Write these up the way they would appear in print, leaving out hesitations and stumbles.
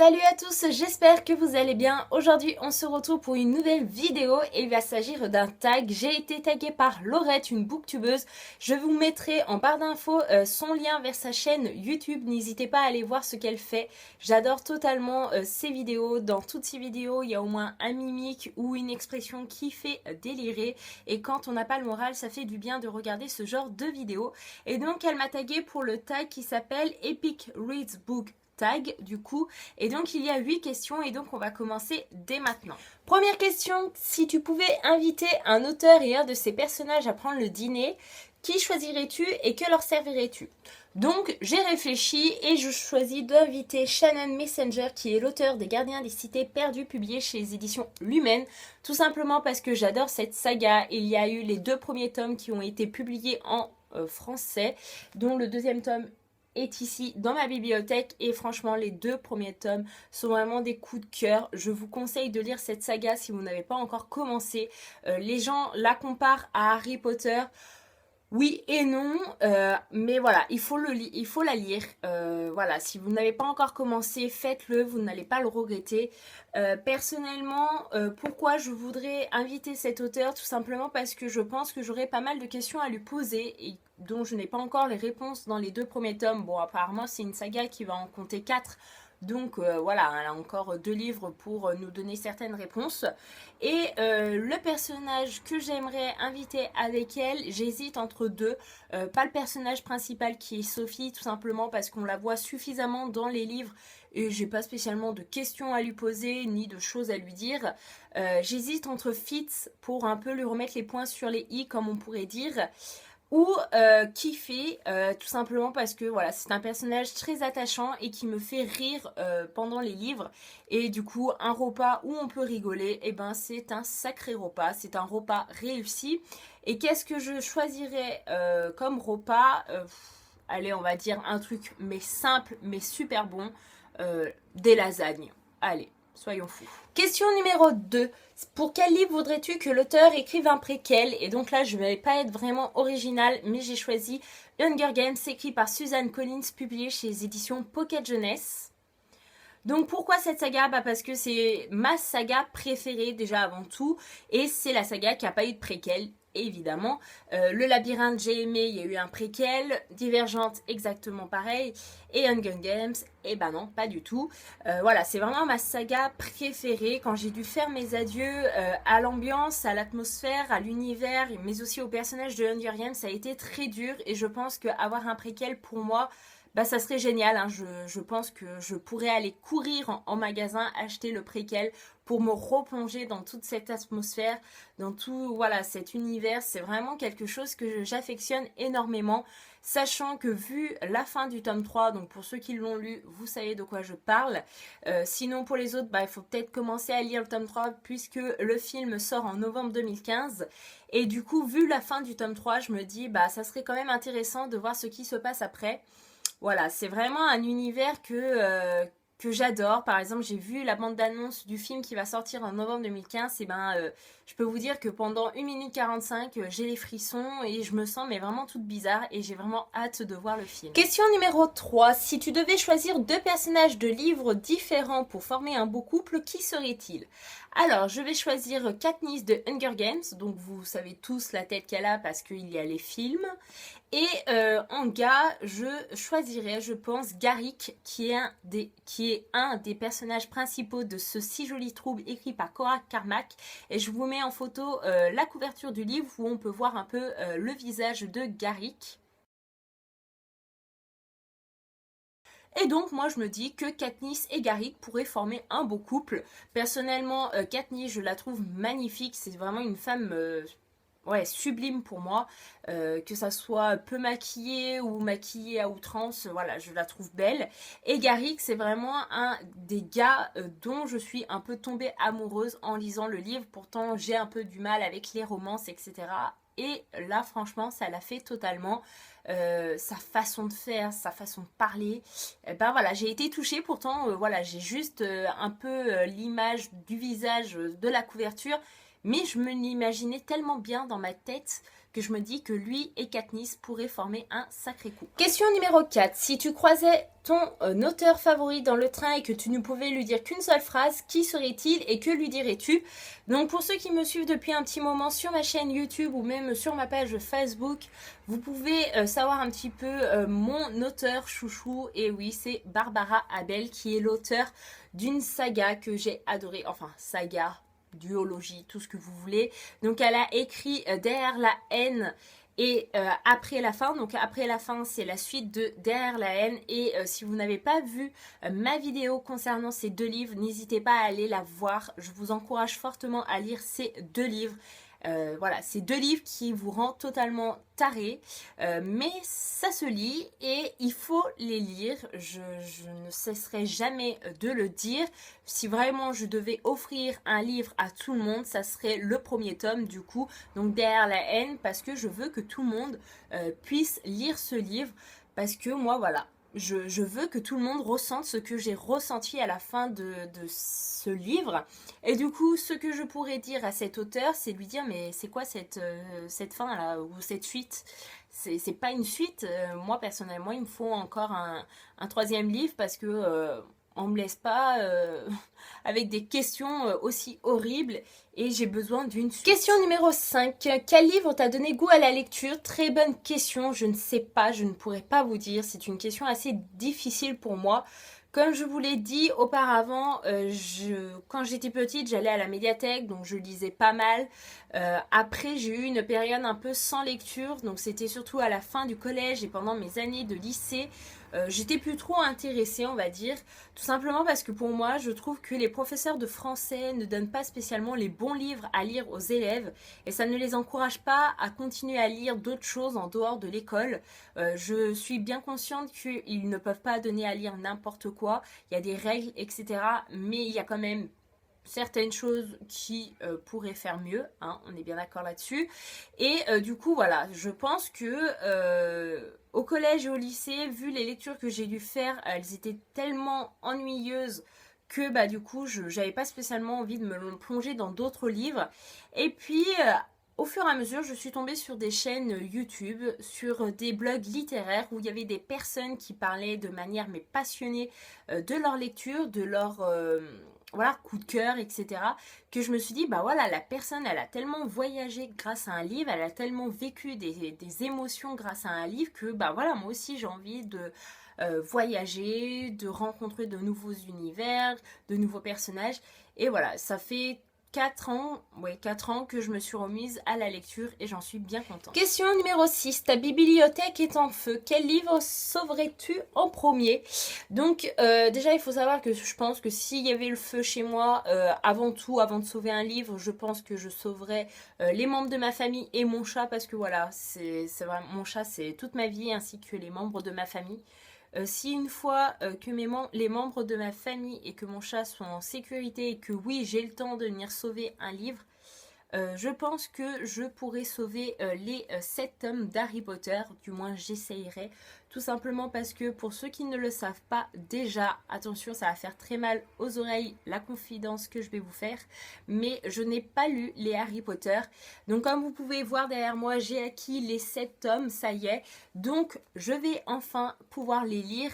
Salut à tous, j'espère que vous allez bien. Aujourd'hui, on se retrouve pour une nouvelle vidéo et il va s'agir d'un tag. J'ai été taguée par Laurette, une booktubeuse. Je vous mettrai en barre d'infos son lien vers sa chaîne YouTube. N'hésitez pas à aller voir ce qu'elle fait. J'adore totalement ses vidéos. Dans toutes ses vidéos, il y a au moins un mimique ou une expression qui fait délirer. Et quand on n'a pas le moral, ça fait du bien de regarder ce genre de vidéos. Et donc, elle m'a taguée pour le tag qui s'appelle Epic Reads Book Tag du coup, et donc il y a 8 questions et donc on va commencer dès maintenant. Première question, si tu pouvais inviter un auteur et un de ses personnages à prendre le dîner, qui choisirais-tu et que leur servirais-tu? Donc j'ai réfléchi et je choisis d'inviter Shannon Messenger qui est l'auteur des Gardiens des Cités Perdues publié chez les éditions Lumen, tout simplement parce que j'adore cette saga. Il y a eu les 2 premiers tomes qui ont été publiés en français, dont le deuxième tome est ici dans ma bibliothèque et franchement les 2 premiers tomes sont vraiment des coups de cœur. Je vous conseille de lire cette saga si vous n'avez pas encore commencé. Les gens la comparent à Harry Potter. Oui et non, mais voilà, il faut la lire. Voilà, si vous n'avez pas encore commencé, faites-le, vous n'allez pas le regretter. Personnellement, pourquoi je voudrais inviter cet auteur? Tout simplement parce que je pense que j'aurai pas mal de questions à lui poser et dont je n'ai pas encore les réponses dans les 2 premiers tomes. Bon, apparemment, c'est une saga qui va en compter 4. Donc voilà, elle a encore 2 livres pour nous donner certaines réponses. Et le personnage que j'aimerais inviter avec elle, j'hésite entre 2. Pas le personnage principal qui est Sophie, tout simplement parce qu'on la voit suffisamment dans les livres et j'ai pas spécialement de questions à lui poser ni de choses à lui dire. J'hésite entre Fitz pour un peu lui remettre les points sur les i comme on pourrait dire. Ou kiffer, tout simplement parce que voilà, c'est un personnage très attachant et qui me fait rire pendant les livres. Et du coup, un repas où on peut rigoler, et ben c'est un sacré repas, c'est un repas réussi. Et qu'est-ce que je choisirais comme repas? Allez, on va dire un truc mais simple, mais super bon, des lasagnes. Allez, soyons fous. Question numéro 2. Pour quel livre voudrais-tu que l'auteur écrive un préquel? Et donc là, je ne vais pas être vraiment originale, mais j'ai choisi Hunger Games, écrit par Suzanne Collins, publié chez les éditions Pocket Jeunesse. Donc pourquoi cette saga? Parce que c'est ma saga préférée déjà avant tout, et c'est la saga qui n'a pas eu de préquel. Évidemment, le labyrinthe j'ai aimé, il y a eu un préquel, Divergente exactement pareil, et Hunger Games, et ben non, pas du tout. Voilà, c'est vraiment ma saga préférée. Quand j'ai dû faire mes adieux à l'ambiance, à l'atmosphère, à l'univers, mais aussi au personnage de Hunger Games, ça a été très dur, et je pense qu'avoir un préquel pour moi, bah ça serait génial, hein. Je pense que je pourrais aller courir en magasin, acheter le préquel pour me replonger dans toute cette atmosphère, dans tout voilà, cet univers. C'est vraiment quelque chose que j'affectionne énormément, sachant que vu la fin du tome 3, donc pour ceux qui l'ont lu, vous savez de quoi je parle. Sinon pour les autres, bah, il faut peut-être commencer à lire le tome 3 puisque le film sort en novembre 2015. Et du coup, vu la fin du tome 3, je me dis, bah ça serait quand même intéressant de voir ce qui se passe après. Voilà, c'est vraiment un univers que j'adore. Par exemple, j'ai vu la bande-annonce du film qui va sortir en novembre 2015. Et ben, je peux vous dire que pendant 1 minute 45, j'ai les frissons et je me sens mais vraiment toute bizarre et j'ai vraiment hâte de voir le film. Question numéro 3. Si tu devais choisir 2 personnages de livres différents pour former un beau couple, qui serait-il? Alors, je vais choisir Katniss de Hunger Games. Donc, vous savez tous la tête qu'elle a parce qu'il y a les films. Et en gars, je choisirais, je pense, Garrick, qui est un des personnages principaux de ce Si Joli Trouble écrit par Cora Carmack. Et je vous mets en photo la couverture du livre où on peut voir un peu le visage de Garrick. Et donc moi je me dis que Katniss et Garrick pourraient former un beau couple. Personnellement, Katniss, je la trouve magnifique, c'est vraiment une femme ouais, sublime pour moi, que ça soit peu maquillée ou maquillée à outrance, voilà, je la trouve belle. Et Garrick, c'est vraiment un des gars dont je suis un peu tombée amoureuse en lisant le livre. Pourtant, j'ai un peu du mal avec les romances, etc. Et là, franchement, ça l'a fait totalement. Sa façon de faire, sa façon de parler, ben voilà, j'ai été touchée. Pourtant, voilà, j'ai juste un peu l'image du visage de la couverture, mais je me l'imaginais tellement bien dans ma tête que je me dis que lui et Katniss pourraient former un sacré coup. Question numéro 4. Si tu croisais ton auteur favori dans le train et que tu ne pouvais lui dire qu'une seule phrase, qui serait-il et que lui dirais-tu? Donc pour ceux qui me suivent depuis un petit moment sur ma chaîne YouTube ou même sur ma page Facebook, vous pouvez savoir un petit peu mon auteur chouchou. Et oui, c'est Barbara Abel qui est l'auteur d'une saga que j'ai adorée. Enfin, saga, duologie, tout ce que vous voulez. Donc elle a écrit Derrière la haine et Après la fin. Donc Après la fin, c'est la suite de Derrière la haine. Et si vous n'avez pas vu ma vidéo concernant ces deux livres, n'hésitez pas à aller la voir. Je vous encourage fortement à lire ces deux livres. Voilà, c'est deux livres qui vous rendent totalement taré, mais ça se lit et il faut les lire. Je ne cesserai jamais de le dire. Si vraiment je devais offrir un livre à tout le monde, ça serait le premier tome du coup, donc Derrière la haine, parce que je veux que tout le monde puisse lire ce livre, parce que moi voilà, je veux que tout le monde ressente ce que j'ai ressenti à la fin de ce livre. Et du coup, ce que je pourrais dire à cet auteur, c'est lui dire mais c'est quoi cette fin là, ou cette suite? C'est pas une suite. Moi personnellement, il me faut encore un troisième livre parce que on me laisse pas avec des questions aussi horribles et j'ai besoin d'une suite. Question numéro 5. Quel livre t'a donné goût à la lecture? Très bonne question, je ne sais pas, je ne pourrais pas vous dire. C'est une question assez difficile pour moi. Comme je vous l'ai dit auparavant, quand j'étais petite, j'allais à la médiathèque, donc je lisais pas mal. Après, j'ai eu une période un peu sans lecture, donc c'était surtout à la fin du collège et pendant mes années de lycée. J'étais plus trop intéressée, on va dire, tout simplement parce que pour moi, je trouve que les professeurs de français ne donnent pas spécialement les bons livres à lire aux élèves et ça ne les encourage pas à continuer à lire d'autres choses en dehors de l'école. Je suis bien consciente qu'ils ne peuvent pas donner à lire n'importe quoi, il y a des règles, etc. Mais il y a quand même certaines choses qui pourraient faire mieux, hein, on est bien d'accord là-dessus. Et du coup, voilà, je pense que au collège et au lycée, vu les lectures que j'ai dû faire, elles étaient tellement ennuyeuses que bah du coup, j'avais pas spécialement envie de me plonger dans d'autres livres. Et puis au fur et à mesure, je suis tombée sur des chaînes YouTube, sur des blogs littéraires où il y avait des personnes qui parlaient de manière mais passionnée de leur lecture, de leur voilà, coup de cœur, etc. Que je me suis dit, bah voilà, la personne, elle a tellement voyagé grâce à un livre, elle a tellement vécu des émotions grâce à un livre que, bah voilà, moi aussi j'ai envie de voyager, de rencontrer de nouveaux univers, de nouveaux personnages. Et voilà, ça fait 4 ans que je me suis remise à la lecture et j'en suis bien contente. Question numéro 6. Ta bibliothèque est en feu. Quel livre sauverais-tu en premier? Donc déjà il faut savoir que je pense que s'il y avait le feu chez moi, avant tout, avant de sauver un livre, je pense que je sauverais les membres de ma famille et mon chat parce que voilà, c'est vraiment, mon chat c'est toute ma vie ainsi que les membres de ma famille. Si une fois que les membres de ma famille et que mon chat sont en sécurité et que oui, j'ai le temps de venir sauver un livre, je pense que je pourrais sauver les 7 tomes d'Harry Potter, du moins j'essayerai, tout simplement parce que pour ceux qui ne le savent pas déjà, attention ça va faire très mal aux oreilles la confidence que je vais vous faire, mais je n'ai pas lu les Harry Potter, donc comme vous pouvez voir derrière moi j'ai acquis les 7 tomes, ça y est, donc je vais enfin pouvoir les lire.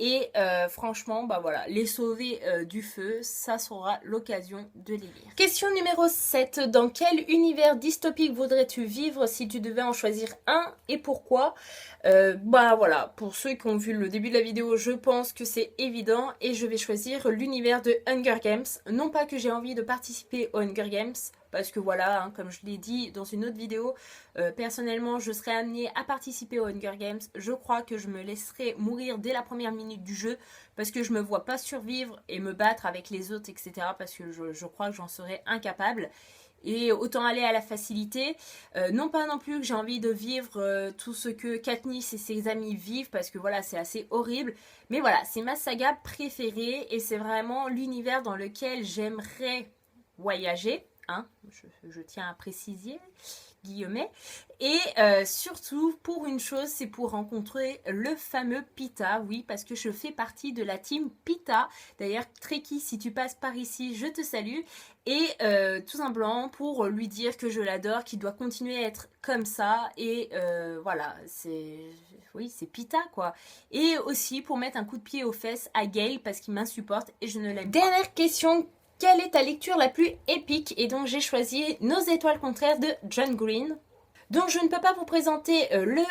Et franchement, bah voilà, les sauver du feu, ça sera l'occasion de les lire. Question numéro 7. Dans quel univers dystopique voudrais-tu vivre si tu devais en choisir un et pourquoi? Bah voilà, pour ceux qui ont vu le début de la vidéo, je pense que c'est évident et je vais choisir l'univers de Hunger Games. Non pas que j'ai envie de participer aux Hunger Games, parce que voilà, hein, comme je l'ai dit dans une autre vidéo, personnellement je serais amenée à participer aux Hunger Games. Je crois que je me laisserai mourir dès la première minute du jeu parce que je me vois pas survivre et me battre avec les autres, etc. parce que je crois que j'en serais incapable. Et autant aller à la facilité, non pas non plus que j'ai envie de vivre tout ce que Katniss et ses amis vivent parce que voilà c'est assez horrible, mais voilà c'est ma saga préférée et c'est vraiment l'univers dans lequel j'aimerais voyager. Hein, je tiens à préciser, guillemets. Et surtout, pour une chose, c'est pour rencontrer le fameux Pita. Oui, parce que je fais partie de la team Pita. D'ailleurs, Treki, si tu passes par ici, je te salue. Et tout simplement pour lui dire que je l'adore, qu'il doit continuer à être comme ça. Et voilà, oui, c'est Pita, quoi. Et aussi pour mettre un coup de pied aux fesses à Gale, parce qu'il m'insupporte et je ne l'aime pas. Dernière question. Quelle est ta lecture la plus épique? Et donc j'ai choisi Nos étoiles contraires de John Green. Donc je ne peux pas vous présenter le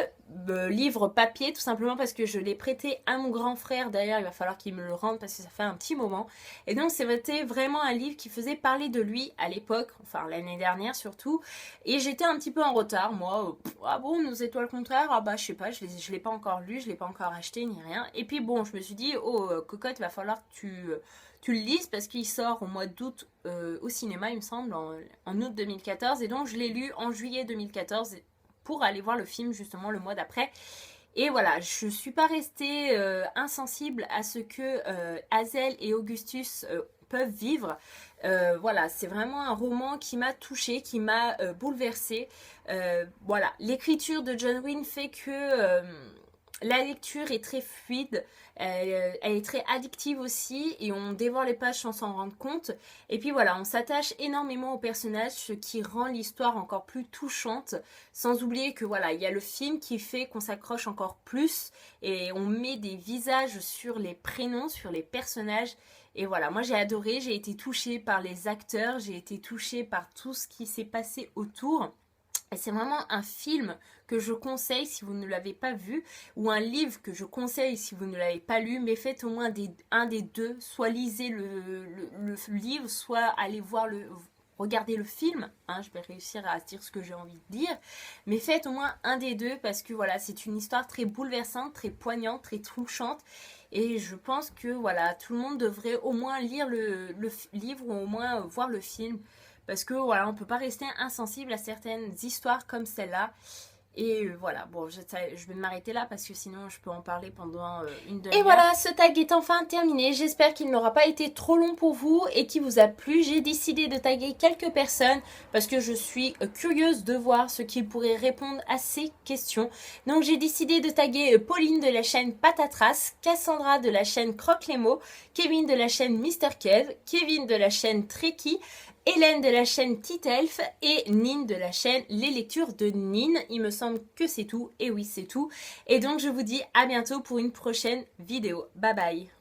livre papier, tout simplement parce que je l'ai prêté à mon grand frère. D'ailleurs, il va falloir qu'il me le rende parce que ça fait un petit moment. Et donc c'était vraiment un livre qui faisait parler de lui à l'époque, enfin l'année dernière surtout. Et j'étais un petit peu en retard, moi. Ah bon, Nos étoiles contraires? Ah bah je sais pas, je l'ai pas encore lu, je l'ai pas encore acheté ni rien. Et puis bon, je me suis dit, oh cocotte, il va falloir que tu le lises parce qu'il sort au mois d'août au cinéma, il me semble, en août 2014. Et donc, je l'ai lu en juillet 2014 pour aller voir le film justement le mois d'après. Et voilà, je ne suis pas restée insensible à ce que Hazel et Augustus peuvent vivre. Voilà, c'est vraiment un roman qui m'a touchée, qui m'a bouleversée. Voilà, l'écriture de John Green fait que la lecture est très fluide, elle est très addictive aussi et on dévore les pages sans s'en rendre compte. Et puis voilà, on s'attache énormément aux personnages, ce qui rend l'histoire encore plus touchante. Sans oublier que voilà, il y a le film qui fait qu'on s'accroche encore plus et on met des visages sur les prénoms, sur les personnages. Et voilà, moi j'ai adoré, j'ai été touchée par les acteurs, j'ai été touchée par tout ce qui s'est passé autour. Et c'est vraiment un film que je conseille si vous ne l'avez pas vu, ou un livre que je conseille si vous ne l'avez pas lu, mais faites au moins un des deux, soit lisez le livre, soit allez regardez le film, hein, je vais réussir à dire ce que j'ai envie de dire, mais faites au moins un des deux parce que voilà, c'est une histoire très bouleversante, très poignante, très touchante. Et je pense que voilà, tout le monde devrait au moins lire le livre ou au moins voir le film. Parce que voilà, on peut pas rester insensible à certaines histoires comme celle-là. Et voilà, bon, je vais m'arrêter là parce que sinon je peux en parler pendant une demi-heure. Et voilà, ce tag est enfin terminé. J'espère qu'il n'aura pas été trop long pour vous et qu'il vous a plu. J'ai décidé de taguer quelques personnes parce que je suis curieuse de voir ce qu'ils pourraient répondre à ces questions. Donc j'ai décidé de taguer Pauline de la chaîne Patatras, Cassandra de la chaîne Croque les mots, Kevin de la chaîne Mister Kev, Kevin de la chaîne Treki, Hélène de la chaîne Titelf et Nine de la chaîne Les Lectures de Nine. Il me semble que c'est tout. Et oui, c'est tout. Et donc, je vous dis à bientôt pour une prochaine vidéo. Bye bye.